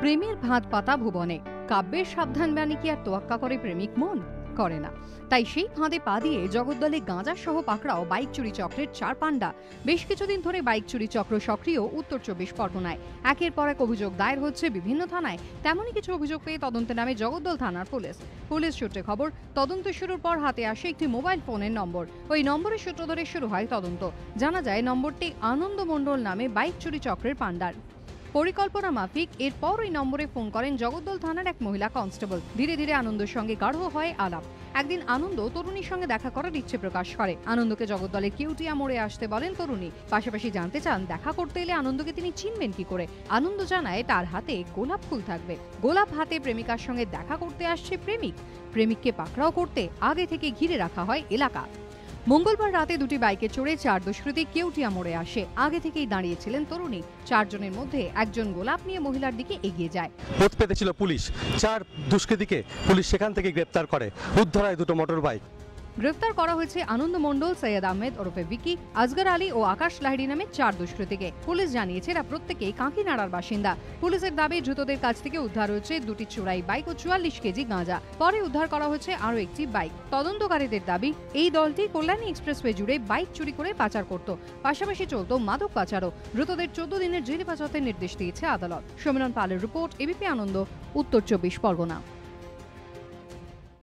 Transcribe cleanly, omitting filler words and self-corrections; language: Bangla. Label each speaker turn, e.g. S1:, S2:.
S1: প্রেমের ভাঁজ পাতা ভুবনে, কাব্যের সাবধান বাণী কি আর তোয়াক্কা করে প্রেমিক মন? করে না। তাই সেই ফাঁদে পা দিয়ে জগদ্দলে গাঁজা সহ পাকড়াও বাইক চুরি চক্রের 4 পান্ডা। বেশ কিছুদিন ধরে বাইক চুরি চক্র সক্রিয় উত্তর 24 পরগনায়। একের পর এক অভিযোগ দায়ের হচ্ছে বিভিন্ন থানায়। তেমনই কিছু অভিযোগ পেয়ে তদন্তে নামে জগদ্দল থানার পুলিশ সূত্রে খবর, তদন্ত শুরুর পর হাতে আসে একটি মোবাইল ফোনের নম্বর। ওই নম্বরের সূত্র ধরে শুরু হয় তদন্ত। জানা যায় নম্বরটি আনন্দ মণ্ডল নামে বাইক চুরি চক্রের পান্ডার। পরিকল্পনা মাফিক এরপর ওই নম্বরে ফোন করেন জগদ্দল থানার এক মহিলা কনস্টেবল। ধীরে ধীরে আনন্দের সঙ্গে গাঢ় হয় আলাপ। একদিন আনন্দ তরুণীর সঙ্গে দেখা করার ইচ্ছে প্রকাশ করে। আনন্দকে জগদ্দলের কেউটিয়া মোড়ে আসতে বলেন তরুণী। পাশাপাশি জানতে চান দেখা করতে এলে আনন্দকে তিনি চিনবেন কি করে। আনন্দ জানায় তার হাতে গোলাপ ফুল থাকবে। গোলাপ হাতে প্রেমিকার সঙ্গে দেখা করতে আসছে প্রেমিককে পাকড়াও করতে আগে থেকে ঘিরে রাখা হয় এলাকা। মঙ্গলবার রাতে দুটি বাইকে চড়ে 4 দুষ্কৃতী কেউটিয়া মোড়ে আসে। আগে থেকেই দাঁড়িয়েছিলেন তরুণী। 4 জনের মধ্যে একজন গোলাপ নিয়ে মহিলার দিকে এগিয়ে যায়।
S2: পথ পেতেছিল পুলিশ। 4 দুষ্কৃতীকে পুলিশ সেখান থেকে গ্রেপ্তার করে। উদ্ধার হয় 2টো মোটর বাইক।
S1: গ্রেফতার করা হয়েছে আনন্দ মণ্ডল, সৈয়দ আহমেদ ওরফে ভিকি, আসগর আলী ও আকাশ লাহিড়ী নামে 4 দুষ্কৃতীকে। পুলিশ জানিয়েছে এরা প্রত্যেকেই কাঁকিনাড়ার বাসিন্দা। পুলিশের দাবি ধৃতদের কাছ থেকে উদ্ধার হয়েছে 2টি চোরাই বাইক ও 44 কেজি গাঁজা। পরে উদ্ধার করা হয়েছে আরও একটি বাইক। তদন্তকারীদের দাবি এই দলটি কল্যাণী এক্সপ্রেসওয়ে জুড়ে বাইক চুরি করে পাচার করত। পাশাপাশি চলত মাদক পাচারও। ধৃতদের 14 দিনের জেল হেফাজতের নির্দেশ দিয়েছে আদালত। সমীরণ পালের রিপোর্ট, এবিপি আনন্দ, উত্তর 24 পরগনা।